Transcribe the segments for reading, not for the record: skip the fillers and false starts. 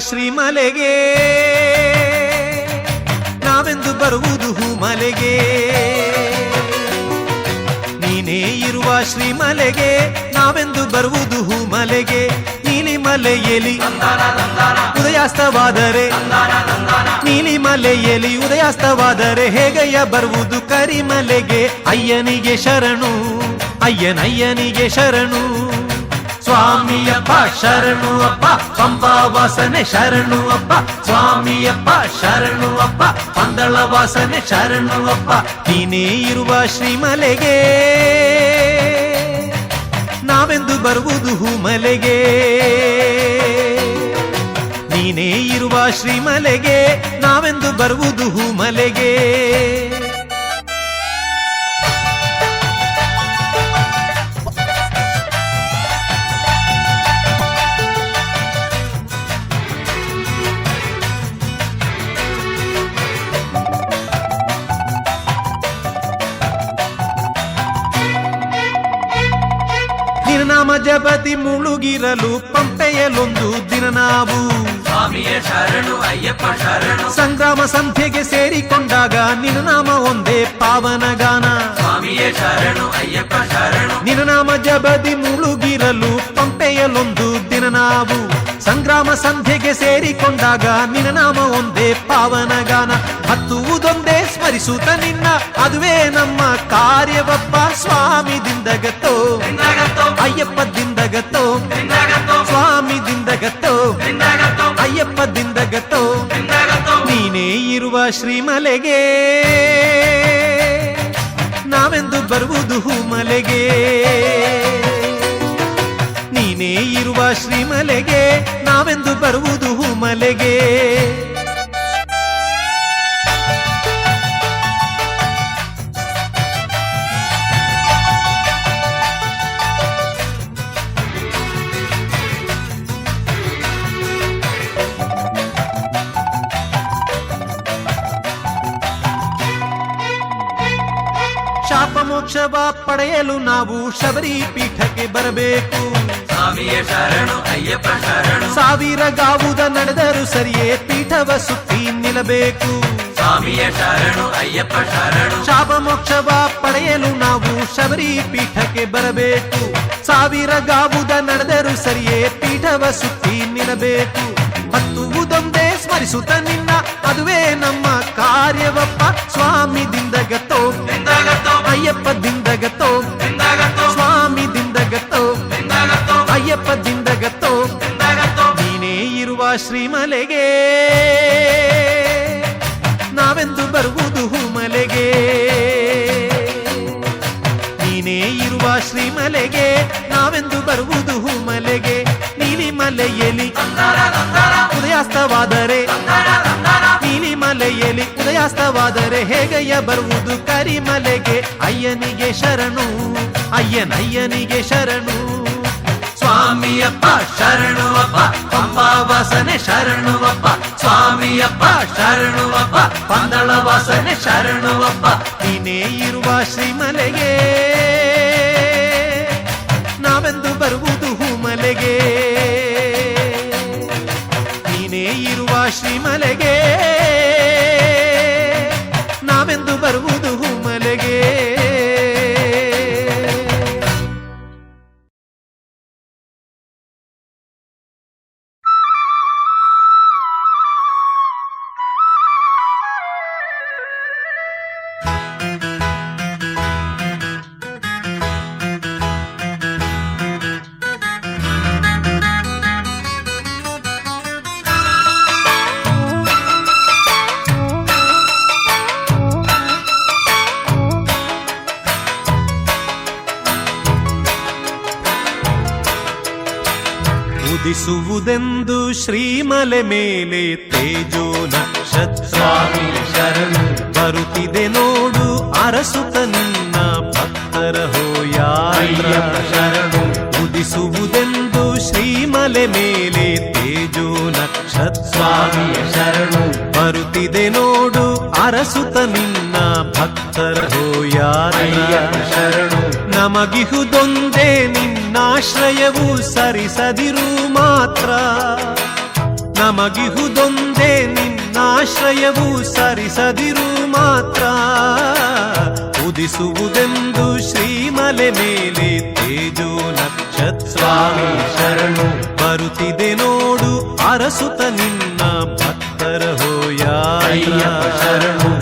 ಶ್ರೀಮಲೆಗೆ ನಾವೆಂದು ಬರುವುದು ಹೂಮಲೆಗೆ, ನೀನೇ ಇರುವ ಶ್ರೀಮಲೆಗೆ ನಾವೆಂದು ಬರುವುದು ಹೂಮಲೆಗೆ. ನೀಲಿಮಲೆಯಲ್ಲಿ ಉದಯಾಸ್ತವಾದರೆ, ನೀಲಿಮಲೆಯಲ್ಲಿ ಉದಯಾಸ್ತವಾದರೆ ಹೇಗಯ್ಯ ಬರುವುದು ಕರಿಮಲೆಗೆ. ಅಯ್ಯನಿಗೆ ಶರಣು, ಅಯ್ಯನಯ್ಯನಿಗೆ ಶರಣು, ಸ್ವಾಮಿಯಪ್ಪ ಶರಣು ಅಪ್ಪ, ಪಂಬಾ ವಾಸನೆ ಶರಣು ಅಪ್ಪ, ಸ್ವಾಮಿಯಪ್ಪ ಶರಣು ಅಪ್ಪ, ಪಂದಳ ವಾಸನೆ ಶರಣು ಅಪ್ಪ. ನೀನೇ ಇರುವ ಶ್ರೀಮಲೆಗೆ ನಾವೆಂದು ಬರುವುದು ಹೂಮಲೆಗೆ, ನೀನೇ ಇರುವ ಶ್ರೀಮಲೆಗೆ ನಾವೆಂದು ಬರುವುದು ಹೂಮಲೆಗೆ. ನಾಮ ಜಪತಿ ಮುಳುಗಿರಲು ಪಂಪೆಯಲೊಂದು ದಿನ ನಾವು ಸ್ವಾಮಿಯೇ ಶರಣು ಅಯ್ಯಪ್ಪ ಶರಣು, ಸಂಗ್ರಾಮ ಸಂಧ್ಯೆಗೆ ಸೇರಿಕೊಂಡಾಗ ನಿನ್ನ ನಾಮ ಒಂದೇ ಪಾವನ ಗಾನ. ಸ್ವಾಮಿಯೇ ಶರಣು ಅಯ್ಯಪ್ಪ ಶರಣು, ನಿನ್ನ ನಾಮ ಜಪತಿ ಮುಳುಗಿರಲು ಪಂಪೆಯಲೊಂದು ದಿನ ನಾವು ಸಂಗ್ರಾಮ ಸಂಧ್ಯೆಗೆ ಸೇರಿಕೊಂಡಾಗ ನಿನ್ನ ನಾಮ ಒಂದೇ ಪಾವನ ಗಾನ. ಹತ್ತುವುದೊಂದೇ ಸ್ಮರಿಸುತ್ತ ನಿನ್ನ ಅದುವೇ ನಮ್ಮ ಕಾರ್ಯವಪ್ಪ. ಸ್ವಾಮಿ ದಿಂದಗತ್ತೋ ಅಯ್ಯಪ್ಪ ದಿಂದಗತ್ತೋ, ಸ್ವಾಮಿ ದಿಂದಗತ್ತೋ ಅಯ್ಯಪ್ಪ ದಿಂದಗತ್ತೋ. ನೀನೇ ಇರುವ ಶ್ರೀಮಲೆಗೆ ನಾವೆಂದು ಬರುವುದು ಹೂಮಲೆಗೆ, ನೀನೇ ಇರುವ ಶ್ರೀಮಲೆಗೆ ನಾವೆಂದು ಬರುವುದು ಹೂಮಲೆಗೆ. ಶಾಪ ಮೋಕ್ಷವ ಪಡೆಯಲು ನಾವು ಶಬರಿ ಪೀಠಕ್ಕೆ ಬರಬೇಕು. ಸ್ವಾಮಿಯೇ ಶರಣು ಅಯ್ಯಪ್ಪ ಶರಣು, ಸಾವಿರ ಗಾವುದ ನಡೆದರೂ ಸರಿಯೇ ಪೀಠವ ಸುತ್ತಿ ನಿಲ್ಲಬೇಕು. ಸ್ವಾಮಿಯೇ ಶರಣು ಅಯ್ಯಪ್ಪ ಶರಣು, ಶಾಪ ಮೋಕ್ಷವ ಪಡೆಯಲು ನಾವು ಶಬರಿ ಪೀಠಕ್ಕೆ ಬರಬೇಕು. ಸಾವಿರ ಗಾವುದ ನಡೆದರೂ ಸರಿಯೇ ಪೀಠವ ಸುತ್ತಿ ನಿಲ್ಲಬೇಕು. ಹತ್ತುವುದೊಂದೇ ಸ್ಮರಿಸುತ್ತ ನಿನ್ನ ಅದುವೇ ನಮ್ಮ ಕಾರ್ಯವಪ್ಪ. ಸ್ವಾಮಿ ದಿಂದಗತ್ತೋ ಅಯ್ಯಪ್ಪ ದಿಂದಗತ್ತೋ, ಸ್ವಾಮಿ ದಿಂದಗತ್ತೋ ಅಯ್ಯಪ್ಪ ದಿಂದಗತ್ತೋ. ನೀನೇ ಇರುವ ಶ್ರೀಮಲೆಗೆ ನಾವೆಂದು ಬರುವುದು ಹೂಮಲೆಗೆ, ನೀನೇ ಇರುವ ಶ್ರೀಮಲೆಗೆ ನಾವೆಂದು ಬರುವುದು ಹೂಮಲೆಗೆ. ನೀಲಿಮಲೆಯಲ್ಲಿ ಉದಯಾಸ್ತವಾದರೆ, ನೀಲಿಮಲೆಯಲ್ಲಿ ಉದಯಾಸ್ತವಾದರೆ ಹೇಗಯ್ಯ ಬರುವುದು ಕರಿಮಲೆಗೆ. ಅಯ್ಯನಿಗೆ ಶರಣು, ಅಯ್ಯನಯ್ಯನಿಗೆ ಶರಣು, ಸ್ವಾಮಿಯಪ್ಪ ಶರಣು ಅಪ್ಪ, ಪಂಬಾ ವಾಸನೆ ಶರಣು ಅಪ್ಪ, ಸ್ವಾಮಿಯಪ್ಪ ಶರಣು ಅಪ್ಪ, ಪಂದಳ ವಾಸನೆ ಶರಣು ಅಪ್ಪ. ನೀನೇ ಇರುವ ಶ್ರೀಮಲೆಗೆ ನಾವೆಂದು ಬರುವುದು ಹೂಮಲೆಗೆ, ನೀನೇ ಇರುವ ಶ್ರೀಮಲೆಗೆ ನಾವೆಂದು ಬರುವುದು ಹೂಮಲೆಗೆ. ಉದಿಸುವುದೆಂದು ಶ್ರೀಮಲೆ ಮೇಲೆ ತೇಜೋ ನಕ್ಷತ್ರ, ಸ್ವಾಮಿಯೇ ಶರಣು ಬರುತ್ತಿದೆ ನೋಡು ಅರಸುತ ನಿನ್ನ ಭಕ್ತರ ಹೋಯಾತ್ರ. ಶರಣು ಉದಿಸುವುದೆಂದು ಶ್ರೀಮಲೆ ಮೇಲೆ ತೇಜೋ ನಕ್ಷತ್ರ, ಸ್ವಾಮಿಯೇ ಶರಣು ಬರುತ್ತಿದೆ ನೋಡು ಅರಸುತ ನಿನ್ನ ಭಕ್ತರ ಹೋಯಾತ್ರ. ಶರಣು ನಮಗಿಹುದೊಂದೇ ನಿನ್ನಾಶ್ರಯವು ಸರಿಸದಿರು ಮಾತ್ರ. ನಮಗಿಹುದೊಂದೇ ನಿನ್ನಾಶ್ರಯವು ಸರಿಸದಿರು ಮಾತ್ರ ಉದಿಸುವುದೆಂದು ಶ್ರೀಮಲೆ ಮೇಲೆ ತೇಜೋ ನಕ್ಷತ್ರ ಸ್ವಾಮಿ ಶರಣು ಬರುತ್ತಿದೆ ನೋಡು ಅರಸುತ ನಿನ್ನ ಭಕ್ತರ ಅಯ್ಯಪ್ಪ ಹೋಯಾತ್ರ ಶರಣು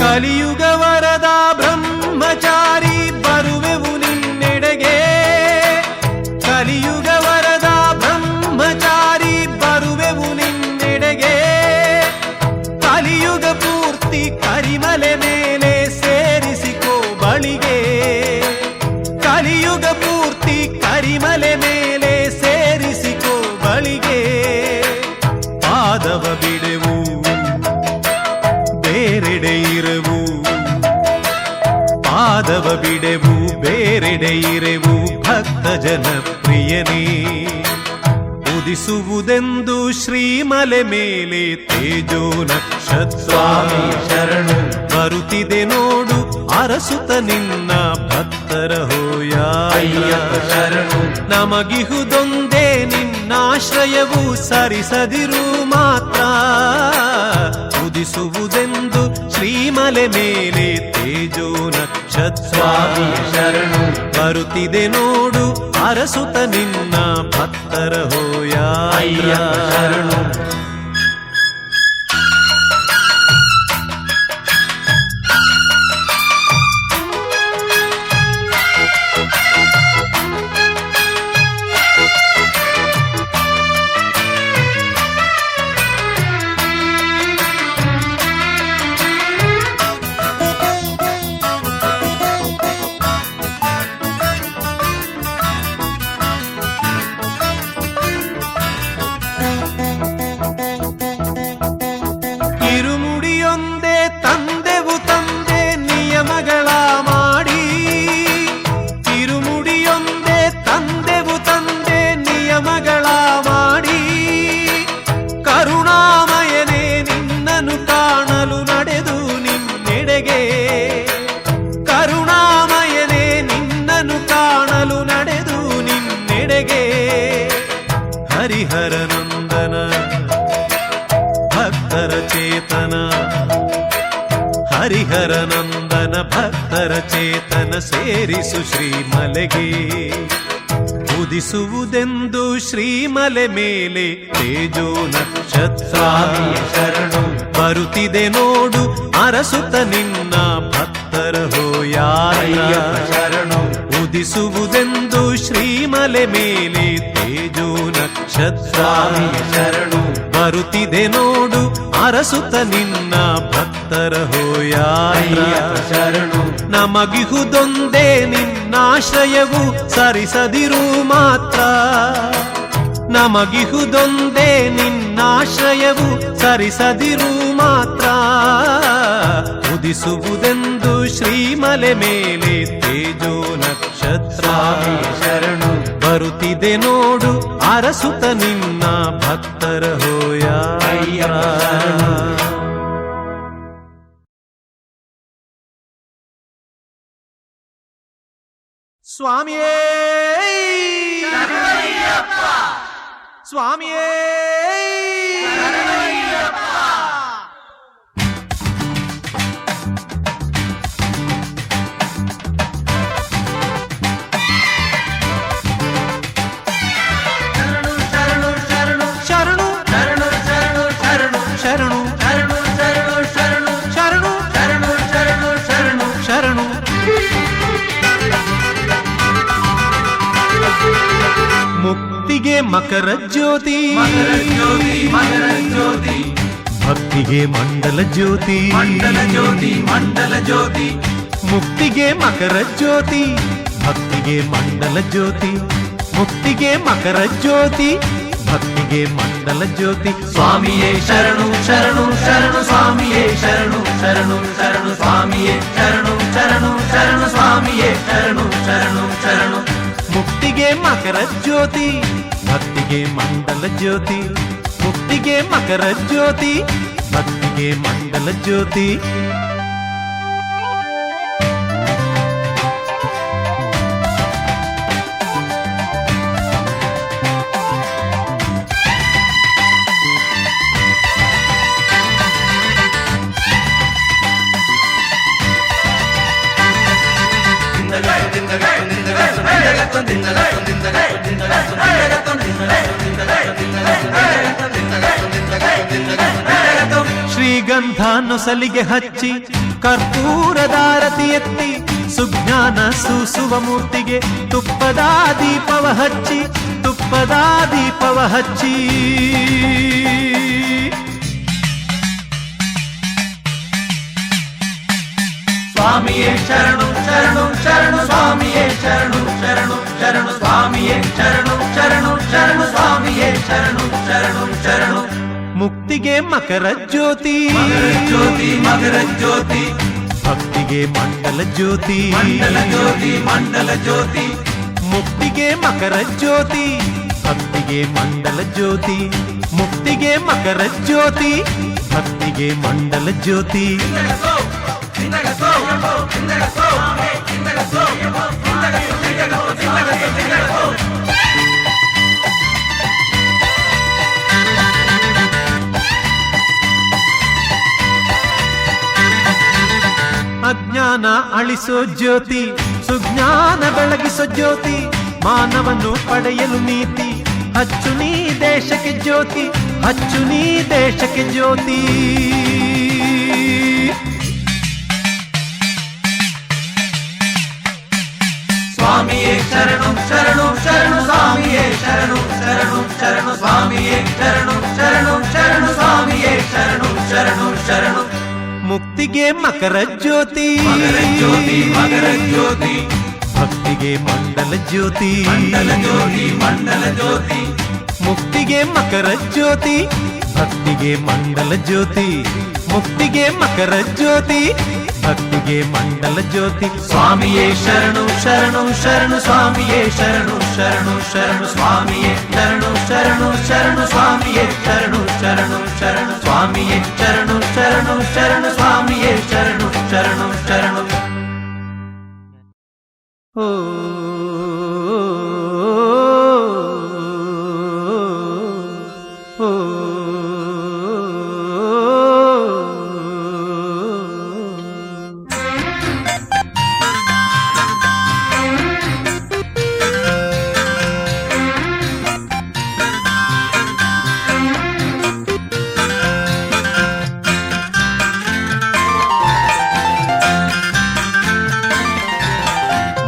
ಕಲಿಯುಗ ವರದ ಬ್ರಹ್ಮಚಾರಿ ಬರುವೆವು ನಿನ್ನೆಡೆಗೆ ಕಲಿಯುಗ ವರದ ಬ್ರಹ್ಮಚಾರಿ ಬರುವೆವು ನಿನ್ನೆಡೆಗೆ ಕಲಿಯುಗ ಪೂರ್ತಿ ಕರಿಮಲೆ ಮೇಲೆ ಸೇರಿಸಿಕೋ ಬಳಿಗೆ ಕಲಿಯುಗ ಪೂರ್ತಿ ಕರಿಮಲೆ ಮೇಲೆ ಸೇರಿಸಿಕೋ ಬಳಿಗೆ ಪಾದವ ಬಿಡೆವು ಬೇರೆಡೆ ಇರೆವು ಪಾದವ ಬಿಡೆವು ಬೇರೆಡೆ ಇರೆವು ಭಕ್ತ ಜನ ಪ್ರಿಯನೇ ಉದಿಸುವುದೆಂದು ಶ್ರೀಮಲೆ ಮೇಲೆ ತೇಜೋ ನಕ್ಷತ್ರ ಸ್ವಾಮಿ ಶರಣು ಬರುತ್ತಿದೆ ನೋಡು ಅರಸುತ ನಿನ್ನ ಭಕ್ತರ ಅಯ್ಯಪ್ಪ ಹೋಯಾತ್ರ ಶರಣು ನಮಗಿಹುದೊಂದೇ ನಿನ್ನಾಶ್ರಯವು ಸರಿಸದಿರು ಮಾತ್ರ ಉದಿಸುವುದೆಂದು ಶ್ರೀಮಲೆ ಮೇಲೆ ತೇಜೋ ನಕ್ಷತ್ರ ಸ್ವಾಮಿ ಶರಣು ಬರುತ್ತಿದೆ ನೋಡು ಅರಸುತ ನಿನ್ನ ಭಕ್ತರ ಅಯ್ಯಪ್ಪ ಶರಣು ಹೋಯಾತ್ರ ಇರುಮುಡಿಯೊಂದೇ ತಂದೆವು ತಂದೆ ನಿಯಮಗಳ ಮಾಡಿ ಇರುಮುಡಿಯೊಂದೇ ತಂದೆವು ತಂದೆ ನಿಯಮಗಳ ಮಾಡಿ ಕರುಣಾಮಯನೇ ನಿನ್ನನ್ನು ಕಾಣಲು ನಡೆದು ನಿನ್ನೆಡೆಗೆ ಕರುಣಾಮಯನೇ ನಿನ್ನನ್ನು ಕಾಣಲು ನಡೆದು ನಿನ್ನೆಡೆಗೆ ಹರಿಹರ ನಂದನ ಭಕ್ತರ ಚೇತನ ಹರಿಹರ ನಂದನ ಭಕ್ತರ ಚೇತನ ಸೇರಿಸು ಶ್ರೀಮಲೆಗೆ ಉದಿಸುವುದೆಂದು ಶ್ರೀಮಲೆ ಮೇಲೆ ತೇಜೋ ನಕ್ಷತ್ರ ಸ್ವಾಮಿ ಶರಣು ಬರುತ್ತಿದೆ ನೋಡು ಅರಸುತ ನಿನ್ನ ಭಕ್ತರ ಅಯ್ಯಪ್ಪ ಹೋಯಾತ್ರ ಶರಣು ಉದಿಸುವುದೆಂದು ಶ್ರೀಮಲೆ ಮೇಲೆ ತೇಜೋ ನಕ್ಷತ್ರ ಸ್ವಾಮಿ ಶರಣು ಬರುತ್ತಿದೆ ನೋಡು ಅರಸುತ ನಿನ್ನ ಭಕ್ತರ ಅಯ್ಯಪ್ಪ ಹೋಯಾತ್ರ ಶರಣು ನಮಗಿಹುದೊಂದೇ ನಿನ್ನಾಶ್ರಯವು ಸರಿಸದಿರು ಮಾತ್ರ ನಮಗಿಹುದೊಂದೇ ನಿನ್ನಾಶ್ರಯವು ಸರಿಸದಿರು ಮಾತ್ರ ಉದಿಸುವುದೆಂದು ಶ್ರೀಮಲೆ ಮೇಲೆ ತೇಜೋ ನಕ್ಷತ್ರ ಸ್ವಾಮಿ ಶರಣು ಬರುತ್ತಿದೆ ನೋಡು ಅರಸುತ ನಿನ್ನ ಭಕ್ತರ ಅಯ್ಯಪ್ಪ ಹೋಯಾತ್ರ ಶರಣು. ಸ್ವಾಮಿಯೇ ಸ್ವಾಮಿಯೇ ಶರಣು ಶರಣು ಶರಣು ಮುಕ್ತಿಗೆ ಮಕರ ಜ್ಯೋತಿ ಮಕರ ಜ್ಯೋತಿ ಮಕರ ಜ್ಯೋತಿ ಭಕ್ತಿಗೆ ಮಂಡಲ ಜ್ಯೋತಿ ಮಂಡಲ ಜ್ಯೋತಿ ಮಂಡಲ ಜ್ಯೋತಿ ಮುಕ್ತಿಗೆ ಮಕರ ಜ್ಯೋತಿ ಭಕ್ತಿಗೆ ಮಂಡಲ ಜ್ಯೋತಿ ಮುಕ್ತಿಗೆ ಮಕರ ಜ್ಯೋತಿ ಭಕ್ತಿಗೆ ಮಂಡಲ ಜ್ಯೋತಿ ಸ್ವಾಮಿಯೇ ಶರಣು ಶರಣು ಶರಣು ಸ್ವಾಮಿಯೇ ಶರಣು ಶರಣು ಶರಣು ಸ್ವಾಮಿಯೇ ಶರಣು ಶರಣು ಶರಣು ಸ್ವಾಮಿಯೇ ಶರಣು ಶರಣು ಶರಣು ಮುಕ್ತಿಗೆ ಮಕರ ಜ್ಯೋತಿ ಭಕ್ತಿಗೆ ಮಂಡಲ ಜ್ಯೋತಿ ಮುಕ್ತಿಗೆ ಮಕರ ಜ್ಯೋತಿ ಭಕ್ತಿಗೆ ಮಂಡಲ ಜ್ಯೋತಿ ಶ್ರೀಗಂಧ ನೊಸಲಿಗೆ ಹಚ್ಚಿ ಕರ್ಪೂರದಾರತಿ ಎತ್ತಿ ಸುಜ್ಞಾನ ಸೂಸುವ ಮೂರ್ತಿಗೆ ತುಪ್ಪದ ದೀಪವ ಹಚ್ಚಿ ತುಪ್ಪದ ದೀಪವ ಹಚ್ಚಿ ಸ್ವಾಮಿಯೇ ಶರಣು ಶರಣು ಶರಣು ಸ್ವಾಮಿಯೇ ಶರಣು ಶರಣು ಶರಣು ಸ್ವಾಮಿಯೇ ಶರಣು ಶರಣು ಶರಣು ಸ್ವಾಮಿಯೇ ಶರಣು ಶರಣು ಶರಣು ಮುಕ್ತಿಗೆ ಮಕರ ಜ್ಯೋತಿ ಮಕರ ಜ್ಯೋತಿ ಮಕರ ಜ್ಯೋತಿ ಭಕ್ತಿಗೆ ಮಂಡಲ ಜ್ಯೋತಿ ಮಂಡಲ ಜ್ಯೋತಿ ಮಂಡಲ ಜ್ಯೋತಿ ಮುಕ್ತಿಗೆ ಮಕರ ಜ್ಯೋತಿ ಭಕ್ತಿಗೆ ಮಂಡಲ ಜ್ಯೋತಿ ಮುಕ್ತಿಗೆ ಮಕರ ಜ್ಯೋತಿ ಭಕ್ತಿಗೆ ಮಂಡಲ ಜ್ಯೋತಿ ಅಜ್ಞಾನ ಅಳಿಸೋ ಜ್ಯೋತಿ ಸುಜ್ಞಾನ ಬೆಳಗಿಸೋ ಜ್ಯೋತಿ ಮಾನವನು ಪಡೆಯಲು ನೀತಿ ಹಚ್ಚು ನೀ ದೇಶಕ್ಕೆ ಜ್ಯೋತಿ ಹಚ್ಚು ನೀ ದೇಶಕ್ಕೆ ಜ್ಯೋತಿ ಸ್ವಾಮಿಯೇ ಶರಣು ಶರಣು ಶರಣು ಸ್ವಾಮಿಯೇ ಶರಣು ಶರಣು ಶರಣು ಸ್ವಾಮಿಯೇ ಶರಣು ಶರಣು ಶರಣು ಸ್ವಾಮಿಯೇ ಶರಣು ಶರಣು ಶರಣು ಮುಕ್ತಿಗೆ ಮಕರ ಜ್ಯೋತಿ ಮಕರ ಜ್ಯೋತಿ ಮಕರ ಜ್ಯೋತಿ ಭಕ್ತಿಗೆ ಮಂಡಲ ಜ್ಯೋತಿ ಮಂಡಲ ಜ್ಯೋತಿ ಮಂಡಲ ಜ್ಯೋತಿ ಮುಕ್ತಿಗೆ ಮಕರ ಜ್ಯೋತಿ ಭಕ್ತಿಗೆ ಮಂಡಲ ಜ್ಯೋತಿ ಮುಕ್ತಿಗೆ ಮಕರ ಜ್ಯೋತಿ ಭಕ್ತಿಗೆ ಮಂಡಲ ಜ್ಯೋತಿ ಸ್ವಾಮಿಯೇ ಶರಣು ಶರಣು ಶರಣು ಸ್ವಾಮಿಯೇ ಶರಣು ಶರಣು ಶರಣು ಸ್ವಾಮಿಯೇ ಶರಣು ಶರಣು ಶರಣು ಸ್ವಾಮಿಯೇ ಶರಣು ಶರಣು ಶರಣು ಸ್ವಾಮಿಯೇ ಶರಣು ಶರಣು ಶರಣು ಸ್ವಾಮಿಯೇ ಶರಣು ಶರಣು ಶರಣು ಓ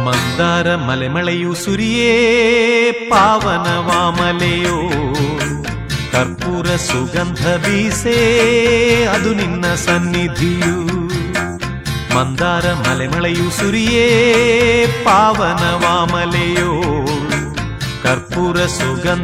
ಮಂದಾರ ಮಲೆಮಳೆಯು ಸುರಿಯೇ ಪಾವನವಾಮಲೆಯೋ ಕರ್ಪೂರ ಸುಗಂಧ ಬೀಸೇ ಅದು ನಿನ್ನ ಸನ್ನಿಧಿಯು ಮಂದಾರ ಮಲೆಮಳೆಯು ಸುರಿಯೇ ಪಾವನವಾಮಲೆಯೋ ಕರ್ಪೂರ ಸುಗಂಧ